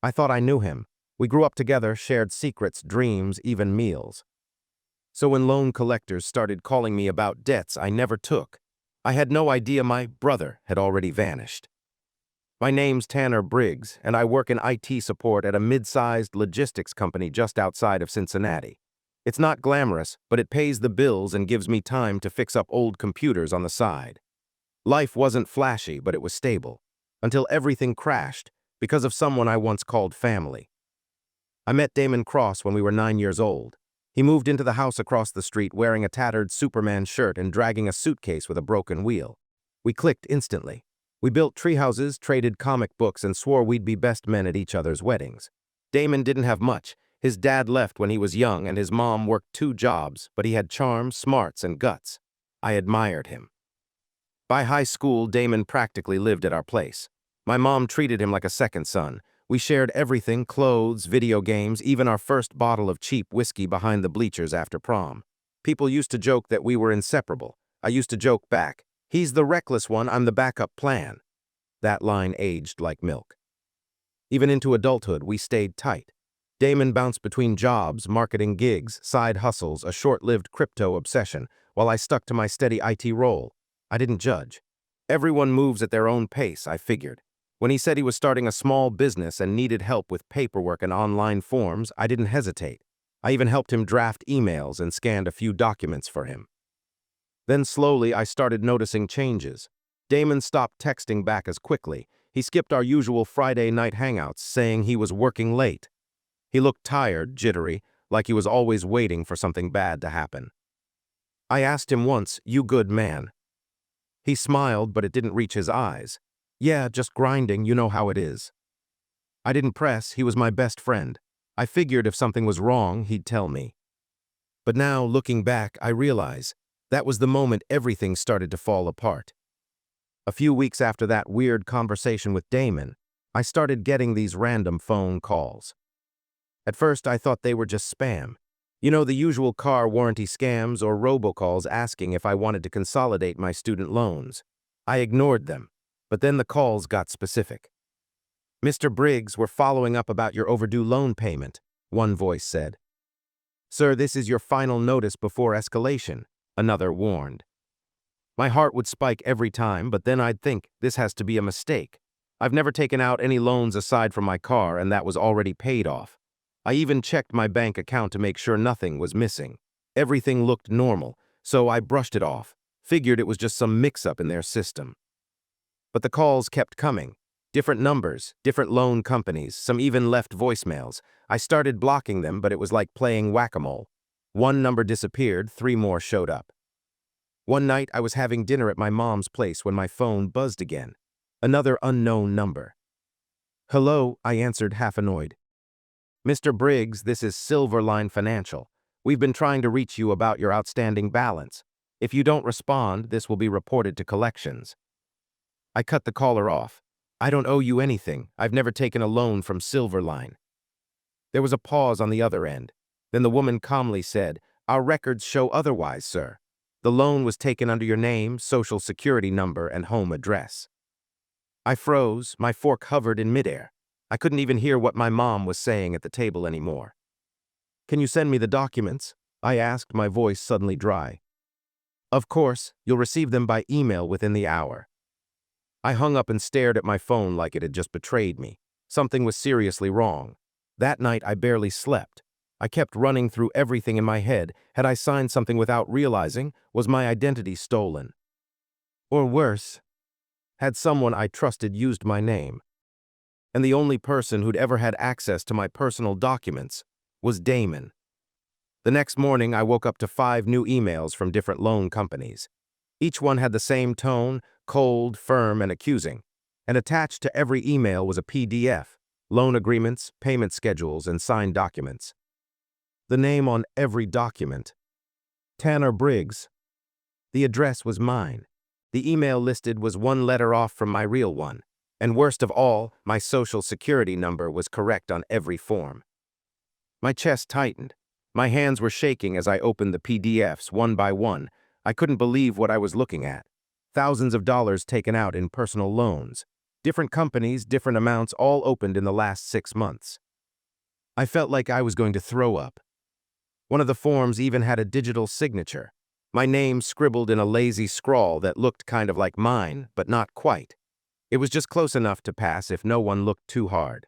I thought I knew him. We grew up together, shared secrets, dreams, even meals. So when loan collectors started calling me about debts I never took, I had no idea my brother had already vanished. My name's Tanner Briggs, and I work in IT support at a mid-sized logistics company just outside of Cincinnati. It's not glamorous, but it pays the bills and gives me time to fix up old computers on the side. Life wasn't flashy, but it was stable, until everything crashed because of someone I once called family. I met Damon Cross when we were 9 years old. He moved into the house across the street wearing a tattered Superman shirt and dragging a suitcase with a broken wheel. We clicked instantly. We built treehouses, traded comic books, and swore we'd be best men at each other's weddings. Damon didn't have much. His dad left when he was young and his mom worked 2 jobs, but he had charm, smarts, and guts. I admired him. By high school, Damon practically lived at our place. My mom treated him like a second son. We shared everything, clothes, video games, even our first bottle of cheap whiskey behind the bleachers after prom. People used to joke that we were inseparable. I used to joke back, "He's the reckless one, I'm the backup plan." That line aged like milk. Even into adulthood, we stayed tight. Damon bounced between jobs, marketing gigs, side hustles, a short-lived crypto obsession, while I stuck to my steady IT role. I didn't judge. Everyone moves at their own pace, I figured. When he said he was starting a small business and needed help with paperwork and online forms, I didn't hesitate. I even helped him draft emails and scanned a few documents for him. Then slowly I started noticing changes. Damon stopped texting back as quickly. He skipped our usual Friday night hangouts, saying he was working late. He looked tired, jittery, like he was always waiting for something bad to happen. I asked him once, "You good man?" He smiled, but it didn't reach his eyes. "Yeah, just grinding, you know how it is." I didn't press, he was my best friend. I figured if something was wrong, he'd tell me. But now, looking back, I realize that was the moment everything started to fall apart. A few weeks after that weird conversation with Damon, I started getting these random phone calls. At first, I thought they were just spam. You know, the usual car warranty scams or robocalls asking if I wanted to consolidate my student loans. I ignored them, but then the calls got specific. "Mr. Briggs, we're following up about your overdue loan payment," one voice said. "Sir, this is your final notice before escalation," another warned. My heart would spike every time, but then I'd think, this has to be a mistake. I've never taken out any loans aside from my car, and that was already paid off. I even checked my bank account to make sure nothing was missing. Everything looked normal, so I brushed it off, figured it was just some mix-up in their system. But the calls kept coming. Different numbers, different loan companies, some even left voicemails. I started blocking them, but it was like playing whack-a-mole. One number disappeared, 3 more showed up. One night, I was having dinner at my mom's place when my phone buzzed again. Another unknown number. "Hello," I answered, half annoyed. "Mr. Briggs, this is Silverline Financial. We've been trying to reach you about your outstanding balance. If you don't respond, this will be reported to collections." I cut the caller off. "I don't owe you anything. I've never taken a loan from Silverline." There was a pause on the other end. Then the woman calmly said, "Our records show otherwise, sir. The loan was taken under your name, social security number, and home address." I froze, my fork hovered in midair. I couldn't even hear what my mom was saying at the table anymore. "Can you send me the documents?" I asked, my voice suddenly dry. "Of course, you'll receive them by email within the hour." I hung up and stared at my phone like it had just betrayed me. Something was seriously wrong. That night I barely slept. I kept running through everything in my head. Had I signed something without realizing? Was my identity stolen? Or worse, had someone I trusted used my name? And the only person who'd ever had access to my personal documents was Damon. The next morning, I woke up to 5 new emails from different loan companies. Each one had the same tone, cold, firm, and accusing. And attached to every email was a PDF, loan agreements, payment schedules, and signed documents. The name on every document: Tanner Briggs. The address was mine. The email listed was 1 letter off from my real one. And worst of all, my social security number was correct on every form. My chest tightened. My hands were shaking as I opened the PDFs one by one. I couldn't believe what I was looking at. Thousands of dollars taken out in personal loans. Different companies, different amounts, all opened in the last 6 months. I felt like I was going to throw up. One of the forms even had a digital signature. My name scribbled in a lazy scrawl that looked kind of like mine, but not quite. It was just close enough to pass if no one looked too hard.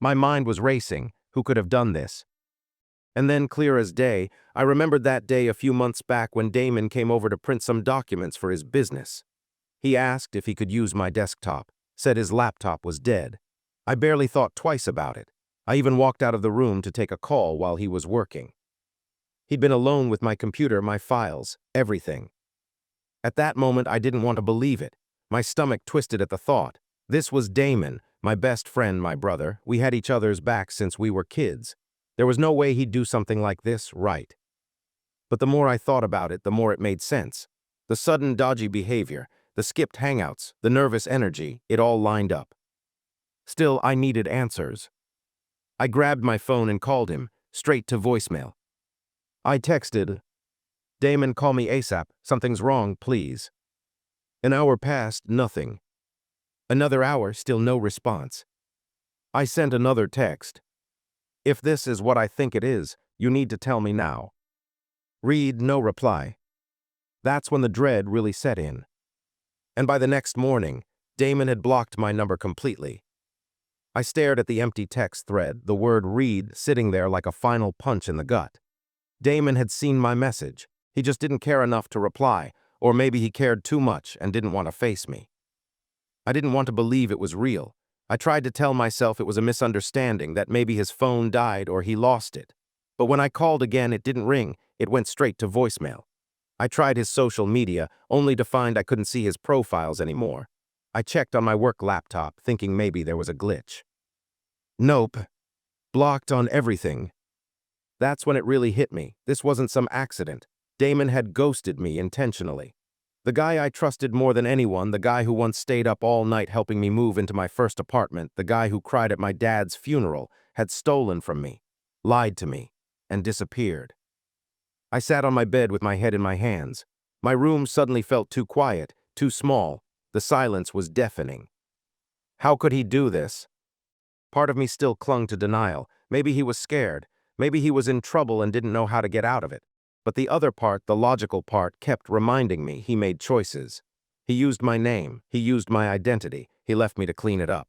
My mind was racing. Who could have done this? And then, clear as day, I remembered that day a few months back when Damon came over to print some documents for his business. He asked if he could use my desktop, said his laptop was dead. I barely thought twice about it. I even walked out of the room to take a call while he was working. He'd been alone with my computer, my files, everything. At that moment, I didn't want to believe it. My stomach twisted at the thought. This was Damon, my best friend, my brother. We had each other's backs since we were kids. There was no way he'd do something like this, right? But the more I thought about it, the more it made sense. The sudden dodgy behavior, the skipped hangouts, the nervous energy, it all lined up. Still, I needed answers. I grabbed my phone and called him, straight to voicemail. I texted, "Damon, call me ASAP. Something's wrong, please." An hour passed, nothing. Another hour, still no response. I sent another text. "If this is what I think it is, you need to tell me now." Read, no reply. That's when the dread really set in. And by the next morning, Damon had blocked my number completely. I stared at the empty text thread, the word read sitting there like a final punch in the gut. Damon had seen my message. He just didn't care enough to reply, or maybe he cared too much and didn't want to face me. I didn't want to believe it was real. I tried to tell myself it was a misunderstanding, that maybe his phone died or he lost it. But when I called again, it didn't ring. It went straight to voicemail. I tried his social media, only to find I couldn't see his profiles anymore. I checked on my work laptop, thinking maybe there was a glitch. Nope. Blocked on everything. That's when it really hit me. This wasn't some accident. Damon had ghosted me intentionally. The guy I trusted more than anyone, the guy who once stayed up all night helping me move into my first apartment, the guy who cried at my dad's funeral, had stolen from me, lied to me, and disappeared. I sat on my bed with my head in my hands. My room suddenly felt too quiet, too small. The silence was deafening. How could he do this? Part of me still clung to denial. Maybe he was scared. Maybe he was in trouble and didn't know how to get out of it. But the other part, the logical part, kept reminding me he made choices. He used my name. He used my identity. He left me to clean it up.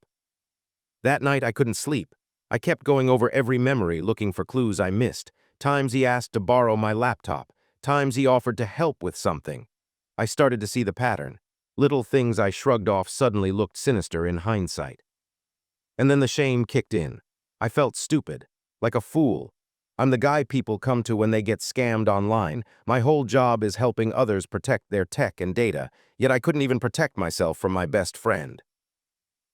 That night I couldn't sleep. I kept going over every memory, looking for clues I missed. Times he asked to borrow my laptop. Times he offered to help with something. I started to see the pattern. Little things I shrugged off suddenly looked sinister in hindsight. And then the shame kicked in. I felt stupid, like a fool. I'm the guy people come to when they get scammed online. My whole job is helping others protect their tech and data, yet I couldn't even protect myself from my best friend.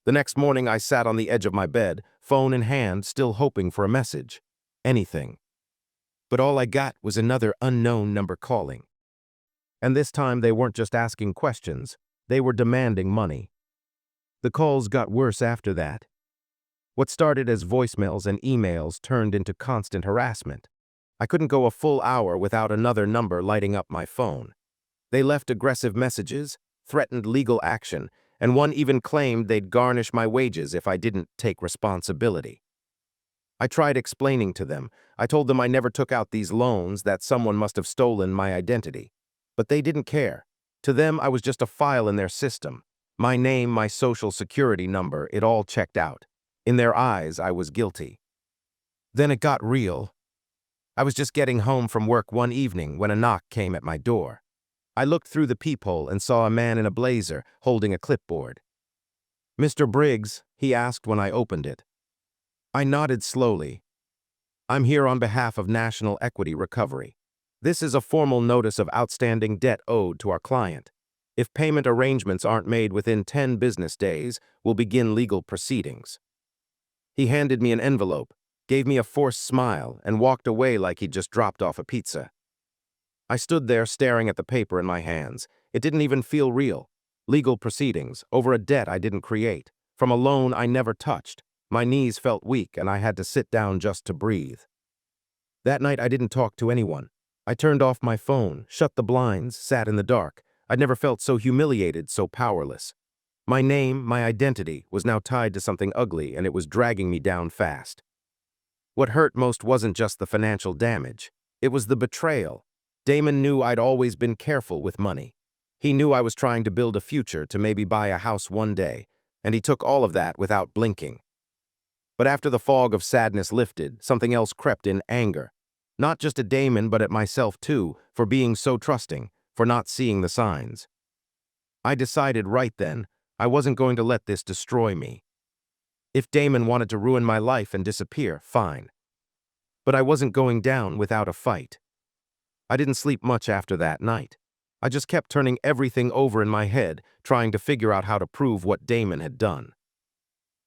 The next morning I sat on the edge of my bed, phone in hand, still hoping for a message. Anything. But all I got was another unknown number calling. And this time they weren't just asking questions, they were demanding money. The calls got worse after that. What started as voicemails and emails turned into constant harassment. I couldn't go a full hour without another number lighting up my phone. They left aggressive messages, threatened legal action, and one even claimed they'd garnish my wages if I didn't take responsibility. I tried explaining to them. I told them I never took out these loans, that someone must have stolen my identity. But they didn't care. To them, I was just a file in their system. My name, my social security number, it all checked out. In their eyes, I was guilty. Then it got real. I was just getting home from work one evening when a knock came at my door. I looked through the peephole and saw a man in a blazer holding a clipboard. "Mr. Briggs," he asked when I opened it. I nodded slowly. "I'm here on behalf of National Equity Recovery. This is a formal notice of outstanding debt owed to our client. If payment arrangements aren't made within 10 business days, we'll begin legal proceedings." He handed me an envelope, gave me a forced smile, and walked away like he'd just dropped off a pizza. I stood there staring at the paper in my hands. It didn't even feel real. Legal proceedings, over a debt I didn't create, from a loan I never touched. My knees felt weak and I had to sit down just to breathe. That night I didn't talk to anyone. I turned off my phone, shut the blinds, sat in the dark. I'd never felt so humiliated, so powerless. My name, my identity, was now tied to something ugly, and it was dragging me down fast. What hurt most wasn't just the financial damage. It was the betrayal. Damon knew I'd always been careful with money. He knew I was trying to build a future to maybe buy a house one day, and he took all of that without blinking. But after the fog of sadness lifted, something else crept in: anger. Not just at Damon, but at myself too, for being so trusting, for not seeing the signs. I decided right then I wasn't going to let this destroy me. If Damon wanted to ruin my life and disappear, fine. But I wasn't going down without a fight. I didn't sleep much after that night. I just kept turning everything over in my head, trying to figure out how to prove what Damon had done.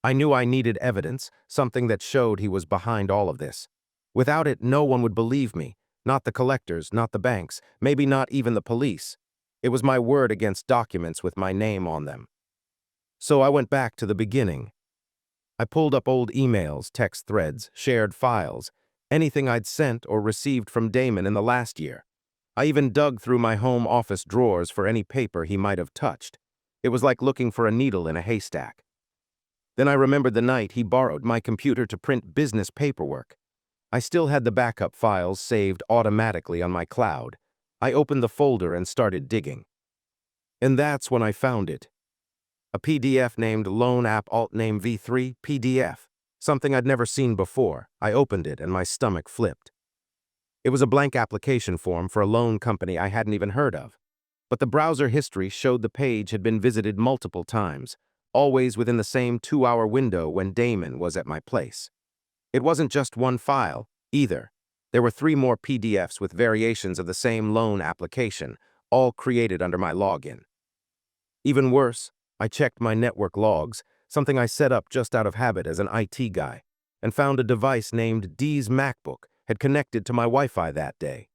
I knew I needed evidence, something that showed he was behind all of this. Without it, no one would believe me. Not the collectors, not the banks, maybe not even the police. It was my word against documents with my name on them. So I went back to the beginning. I pulled up old emails, text threads, shared files, anything I'd sent or received from Damon in the last year. I even dug through my home office drawers for any paper he might have touched. It was like looking for a needle in a haystack. Then I remembered the night he borrowed my computer to print business paperwork. I still had the backup files saved automatically on my cloud. I opened the folder and started digging. And that's when I found it. A PDF named Loan App Alt Name V3 PDF, something I'd never seen before. I opened it and my stomach flipped. It was a blank application form for a loan company I hadn't even heard of. But the browser history showed the page had been visited multiple times, always within the same 2-hour window when Damon was at my place. It wasn't just one file, either. There were 3 more PDFs with variations of the same loan application, all created under my login. Even worse, I checked my network logs, something I set up just out of habit as an IT guy, and found a device named D's MacBook had connected to my Wi-Fi that day.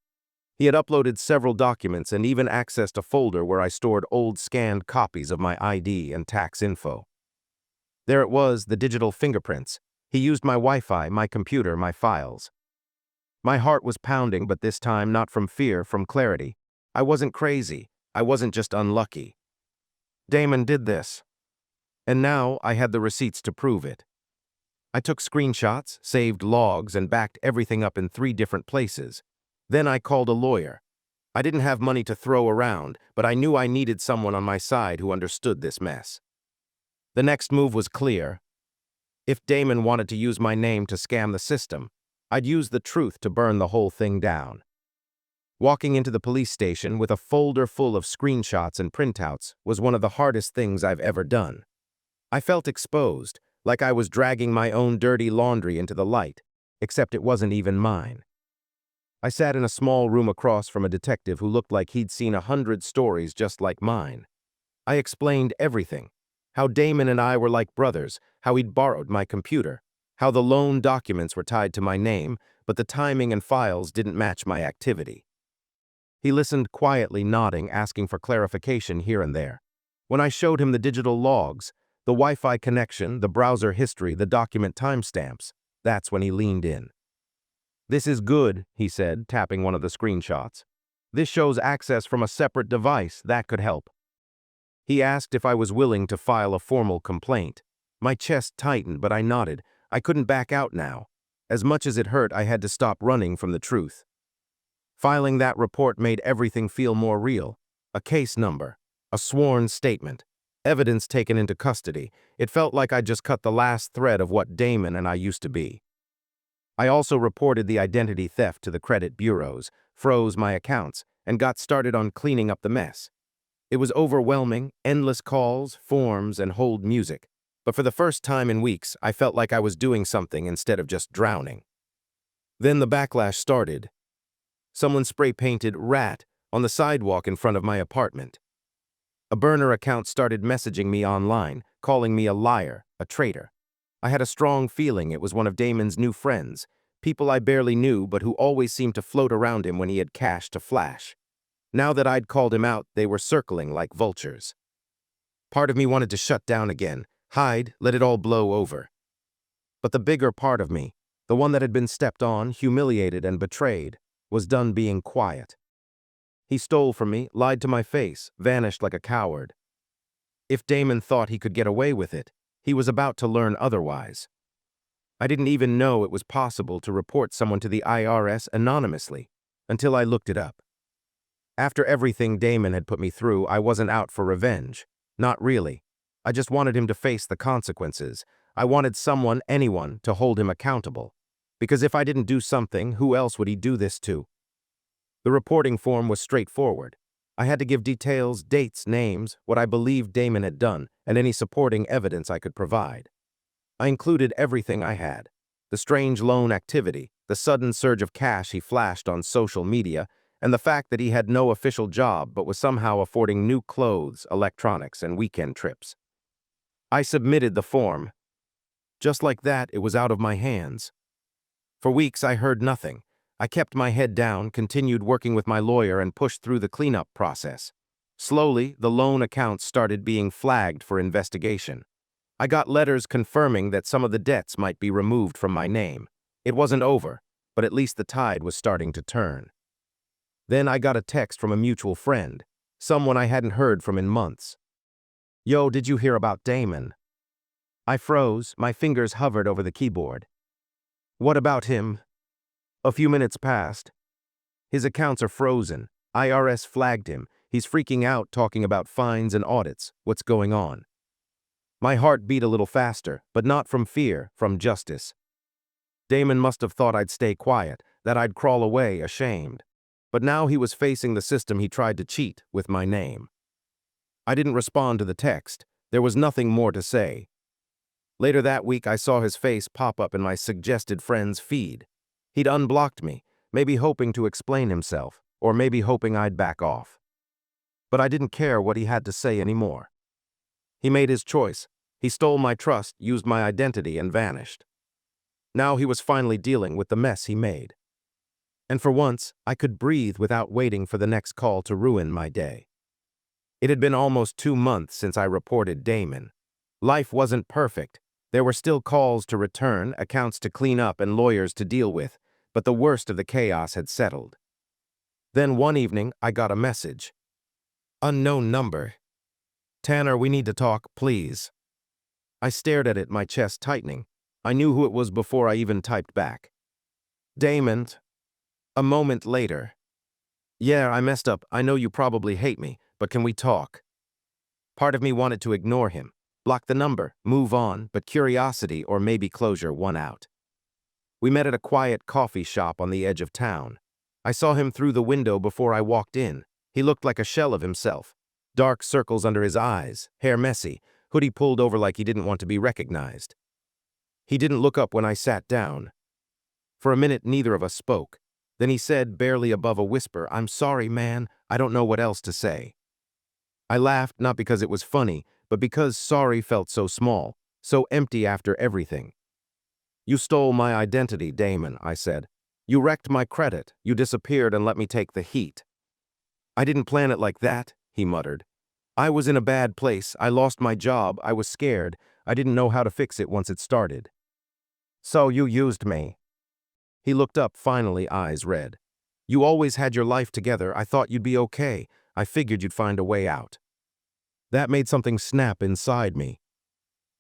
He had uploaded several documents and even accessed a folder where I stored old scanned copies of my ID and tax info. There it was, the digital fingerprints. He used my Wi-Fi, my computer, my files. My heart was pounding, but this time not from fear, from clarity. I wasn't crazy. I wasn't just unlucky. Damon did this. And now I had the receipts to prove it. I took screenshots, saved logs, and backed everything up in 3 different places. Then I called a lawyer. I didn't have money to throw around, but I knew I needed someone on my side who understood this mess. The next move was clear. If Damon wanted to use my name to scam the system, I'd use the truth to burn the whole thing down. Walking into the police station with a folder full of screenshots and printouts was one of the hardest things I've ever done. I felt exposed, like I was dragging my own dirty laundry into the light, except it wasn't even mine. I sat in a small room across from a detective who looked like he'd seen 100 stories just like mine. I explained everything. How Damon and I were like brothers, how he'd borrowed my computer, how the loan documents were tied to my name, but the timing and files didn't match my activity. He listened quietly, nodding, asking for clarification here and there. When I showed him the digital logs, the Wi-Fi connection, the browser history, the document timestamps, that's when he leaned in. "This is good," he said, tapping one of the screenshots. "This shows access from a separate device. That could help." He asked if I was willing to file a formal complaint. My chest tightened, but I nodded. I couldn't back out now. As much as it hurt, I had to stop running from the truth. Filing that report made everything feel more real. A case number, a sworn statement, evidence taken into custody. It felt like I'd just cut the last thread of what Damon and I used to be. I also reported the identity theft to the credit bureaus, froze my accounts, and got started on cleaning up the mess. It was overwhelming, endless calls, forms, and hold music. But for the first time in weeks, I felt like I was doing something instead of just drowning. Then the backlash started. Someone spray-painted "rat" on the sidewalk in front of my apartment. A burner account started messaging me online, calling me a liar, a traitor. I had a strong feeling it was one of Damon's new friends, people I barely knew but who always seemed to float around him when he had cash to flash. Now that I'd called him out, they were circling like vultures. Part of me wanted to shut down again, hide, let it all blow over. But the bigger part of me, the one that had been stepped on, humiliated, and betrayed, was done being quiet. He stole from me, lied to my face, vanished like a coward. If Damon thought he could get away with it, he was about to learn otherwise. I didn't even know it was possible to report someone to the IRS anonymously until I looked it up. After everything Damon had put me through, I wasn't out for revenge. Not really. I just wanted him to face the consequences. I wanted someone, anyone, to hold him accountable. Because if I didn't do something, who else would he do this to? The reporting form was straightforward. I had to give details, dates, names, what I believed Damon had done, and any supporting evidence I could provide. I included everything I had. The strange loan activity, the sudden surge of cash he flashed on social media, and the fact that he had no official job but was somehow affording new clothes, electronics, and weekend trips. I submitted the form. Just like that, it was out of my hands. For weeks, I heard nothing. I kept my head down, continued working with my lawyer, and pushed through the cleanup process. Slowly, the loan accounts started being flagged for investigation. I got letters confirming that some of the debts might be removed from my name. It wasn't over, but at least the tide was starting to turn. Then I got a text from a mutual friend, someone I hadn't heard from in months. "Yo, did you hear about Damon?" I froze, my fingers hovered over the keyboard. "What about him?" A few minutes passed. "His accounts are frozen. IRS flagged him. He's freaking out, talking about fines and audits. What's going on?" My heart beat a little faster, but not from fear, from justice. Damon must have thought I'd stay quiet, that I'd crawl away ashamed. But now he was facing the system he tried to cheat with my name. I didn't respond to the text. There was nothing more to say. Later that week, I saw his face pop up in my suggested friend's feed. He'd unblocked me, maybe hoping to explain himself, or maybe hoping I'd back off. But I didn't care what he had to say anymore. He made his choice. He stole my trust, used my identity, and vanished. Now he was finally dealing with the mess he made. And for once, I could breathe without waiting for the next call to ruin my day. It had been almost 2 months since I reported Damon. Life wasn't perfect. There were still calls to return, accounts to clean up, and lawyers to deal with, but the worst of the chaos had settled. Then one evening, I got a message. "Unknown number. Tanner, we need to talk, please." I stared at it, my chest tightening. I knew who it was before I even typed back. "Damon." A moment later. "Yeah, I messed up. I know you probably hate me, but can we talk?" Part of me wanted to ignore him, block the number, move on, but curiosity or maybe closure won out. We met at a quiet coffee shop on the edge of town. I saw him through the window before I walked in. He looked like a shell of himself. Dark circles under his eyes, hair messy, hoodie pulled over like he didn't want to be recognized. He didn't look up when I sat down. For a minute, neither of us spoke. Then he said, barely above a whisper, "I'm sorry, man. I don't know what else to say." I laughed, not because it was funny, but because sorry felt so small, so empty after everything. "You stole my identity, Damon," I said. "You wrecked my credit. You disappeared and let me take the heat." "I didn't plan it like that," he muttered. "I was in a bad place. I lost my job. I was scared. I didn't know how to fix it once it started." "So you used me." He looked up, finally, eyes red. "You always had your life together. I thought you'd be okay. I figured you'd find a way out." That made something snap inside me.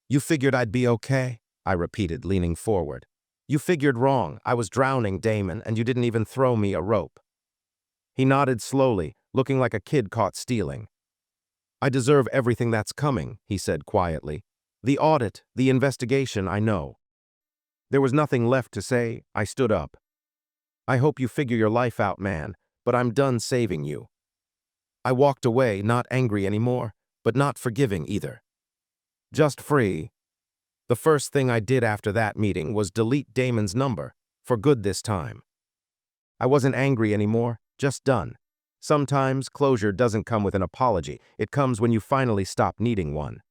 "You figured I'd be okay?" I repeated, leaning forward. "You figured wrong. I was drowning, Damon, and you didn't even throw me a rope." He nodded slowly, looking like a kid caught stealing. "I deserve everything that's coming," he said quietly. "The audit, the investigation, I know." There was nothing left to say. I stood up. "I hope you figure your life out, man, but I'm done saving you." I walked away, not angry anymore, but not forgiving either. Just free. The first thing I did after that meeting was delete Damon's number, for good this time. I wasn't angry anymore, just done. Sometimes closure doesn't come with an apology. It comes when you finally stop needing one.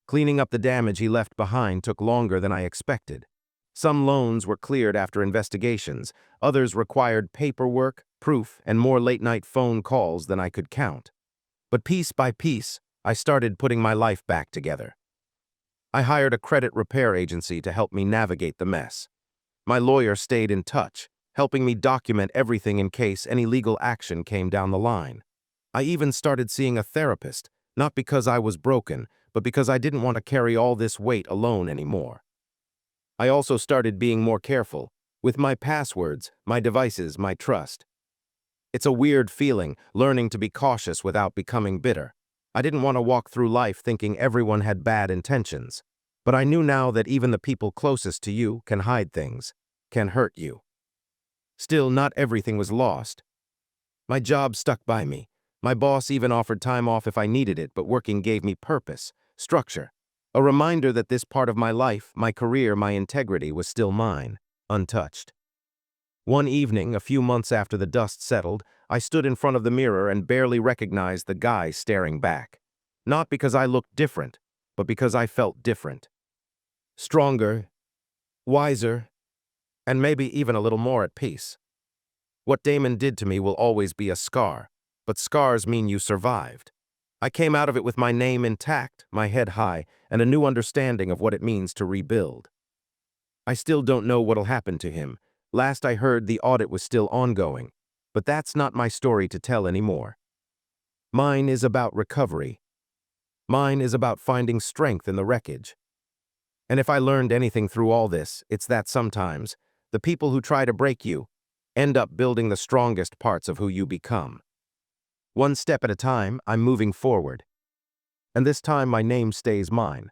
Cleaning up the damage he left behind took longer than I expected. Some loans were cleared after investigations, others required paperwork, proof, and more late-night phone calls than I could count. But piece by piece, I started putting my life back together. I hired a credit repair agency to help me navigate the mess. My lawyer stayed in touch, helping me document everything in case any legal action came down the line. I even started seeing a therapist, Not because I was broken, but because I didn't want to carry all this weight alone anymore. I also started being more careful with my passwords, my devices, my trust. It's a weird feeling, learning to be cautious without becoming bitter. I didn't want to walk through life thinking everyone had bad intentions. But I knew now that even the people closest to you can hide things, can hurt you. Still, not everything was lost. My job stuck by me. My boss even offered time off if I needed it, but working gave me purpose, structure, a reminder that this part of my life, my career, my integrity was still mine, untouched. One evening, a few months after the dust settled, I stood in front of the mirror and barely recognized the guy staring back. Not because I looked different, but because I felt different. Stronger, wiser, and maybe even a little more at peace. What Damon did to me will always be a scar, but scars mean you survived. I came out of it with my name intact, my head high, and a new understanding of what it means to rebuild. I still don't know what'll happen to him. Last I heard, the audit was still ongoing, but that's not my story to tell anymore. Mine is about recovery. Mine is about finding strength in the wreckage. And if I learned anything through all this, it's that sometimes the people who try to break you end up building the strongest parts of who you become. One step at a time, I'm moving forward. And this time my name stays mine.